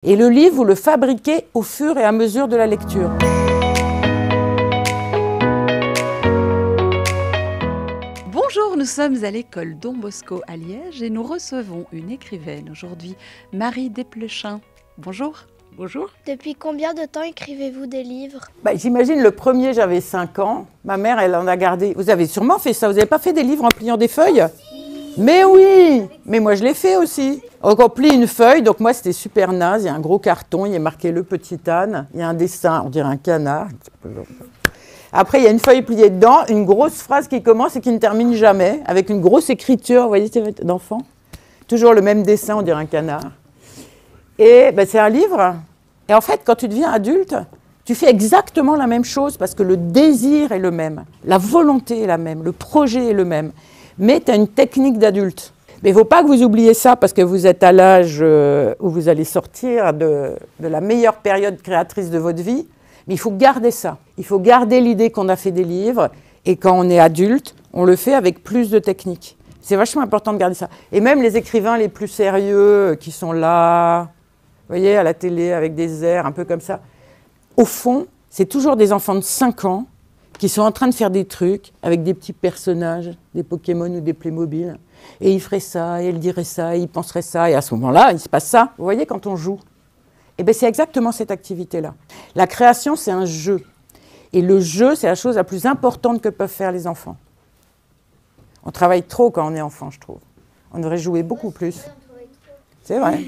Et le livre, vous le fabriquez au fur et à mesure de la lecture. Bonjour, nous sommes à l'école Don Bosco à Liège et nous recevons une écrivaine aujourd'hui, Marie Desplechin. Bonjour. Bonjour. Depuis combien de temps écrivez-vous des livres? J'imagine le premier, j'avais 5 ans. Ma mère, elle en a gardé. Vous avez sûrement fait ça. Vous n'avez pas fait des livres en pliant des feuilles? Mais oui! Mais moi, je l'ai fait aussi. Donc, on plie une feuille. Donc, moi, c'était super naze. Il y a un gros carton. Il y a marqué le petit âne. Il y a un dessin, on dirait un canard. Après, il y a une feuille pliée dedans. Une grosse phrase qui commence et qui ne termine jamais. Avec une grosse écriture, vous voyez, d'enfant. Toujours le même dessin, on dirait un canard. Et c'est un livre. Et en fait, quand tu deviens adulte, tu fais exactement la même chose parce que le désir est le même. La volonté est la même. Le projet est le même. Mais tu as une technique d'adulte. Mais il ne faut pas que vous oubliez ça parce que vous êtes à l'âge où vous allez sortir de la meilleure période créatrice de votre vie. Mais il faut garder ça. Il faut garder l'idée qu'on a fait des livres et quand on est adulte, on le fait avec plus de technique. C'est vachement important de garder ça. Et même les écrivains les plus sérieux qui sont là, vous voyez, à la télé avec des airs un peu comme ça. Au fond, c'est toujours des enfants de 5 ans qui sont en train de faire des trucs avec des petits personnages, des Pokémon ou des Playmobil. Et ils feraient ça, et ils diraient ça, et ils penseraient ça. Et à ce moment-là, il se passe ça. Vous voyez, quand on joue. Et c'est exactement cette activité-là. La création, c'est un jeu. Et le jeu, c'est la chose la plus importante que peuvent faire les enfants. On travaille trop quand on est enfant, je trouve. On devrait jouer beaucoup plus. C'est vrai.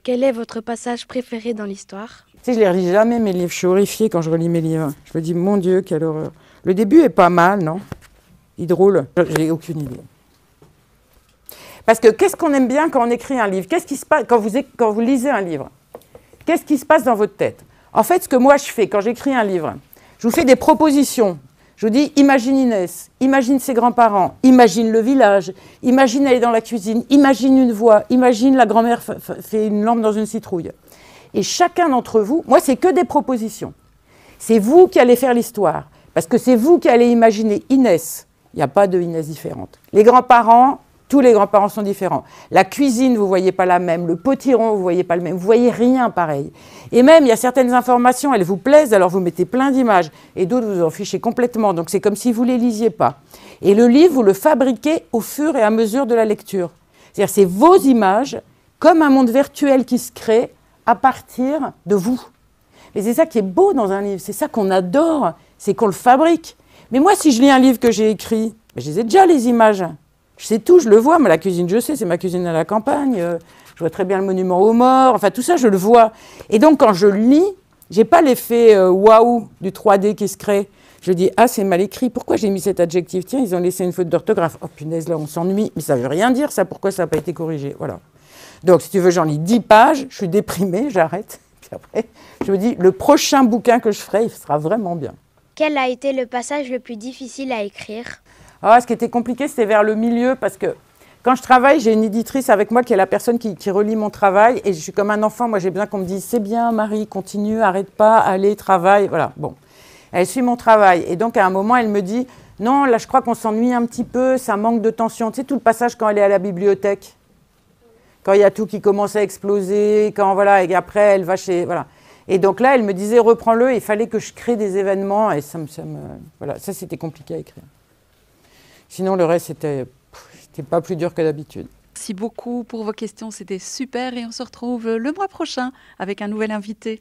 Quel est votre passage préféré dans l'histoire? Tu sais, je ne les relis jamais, mes livres. Je suis horrifiée quand je relis mes livres. Je me dis, mon Dieu, quelle horreur. Le début est pas mal, non? Il est drôle. J'ai aucune idée. Parce que qu'est-ce qu'on aime bien quand on écrit un livre? Qu'est-ce qui se passe quand vous lisez un livre? Qu'est-ce qui se passe dans votre tête? En fait, ce que moi je fais quand j'écris un livre, je vous fais des propositions. Je vous dis, imagine Inès, imagine ses grands-parents, imagine le village, imagine aller dans la cuisine, imagine une voix, imagine la grand-mère fait une lampe dans une citrouille. Et chacun d'entre vous, moi c'est que des propositions. C'est vous qui allez faire l'histoire, parce que c'est vous qui allez imaginer Inès. Il n'y a pas de Inès différente. Les grands-parents, tous les grands-parents sont différents. La cuisine, vous ne voyez pas la même. Le potiron, vous ne voyez pas le même. Vous ne voyez rien pareil. Et même, il y a certaines informations, elles vous plaisent, alors vous mettez plein d'images. Et d'autres, vous en fichez complètement. Donc, c'est comme si vous ne les lisiez pas. Et le livre, vous le fabriquez au fur et à mesure de la lecture. C'est-à-dire, c'est vos images, comme un monde virtuel qui se crée à partir de vous. Et c'est ça qui est beau dans un livre. C'est ça qu'on adore, c'est qu'on le fabrique. Mais moi, si je lis un livre que j'ai écrit, je les ai déjà, les images. Je sais tout, je le vois. Mais la cuisine, je sais, c'est ma cuisine à la campagne. Je vois très bien le monument aux morts. Enfin, tout ça, je le vois. Et donc, quand je lis, je n'ai pas l'effet waouh du 3D qui se crée. Je dis, ah, c'est mal écrit. Pourquoi j'ai mis cet adjectif? Tiens, ils ont laissé une faute d'orthographe. Oh, punaise, là, on s'ennuie. Mais ça ne veut rien dire, ça. Pourquoi ça n'a pas été corrigé? Voilà. Donc, si tu veux, j'en lis 10 pages. Je suis déprimée, j'arrête. Puis après, je me dis, le prochain bouquin que je ferai, il sera vraiment bien. Quel a été le passage le plus difficile à écrire? Ce qui était compliqué, c'était vers le milieu, parce que quand je travaille, j'ai une éditrice avec moi qui est la personne qui relit mon travail, et je suis comme un enfant, moi j'ai besoin qu'on me dise « c'est bien Marie, continue, arrête pas, allez, travaille », voilà, bon. Elle suit mon travail, et donc à un moment, elle me dit « non, là je crois qu'on s'ennuie un petit peu, ça manque de tension ». Tu sais, tout le passage quand elle est à la bibliothèque, quand il y a tout qui commence à exploser, quand voilà, et après elle va chez... Voilà. Et donc là, elle me disait, reprends-le, il fallait que je crée des événements, et voilà, ça c'était compliqué à écrire. Sinon, le reste, c'était pas plus dur que d'habitude. Merci beaucoup pour vos questions, c'était super et on se retrouve le mois prochain avec un nouvel invité.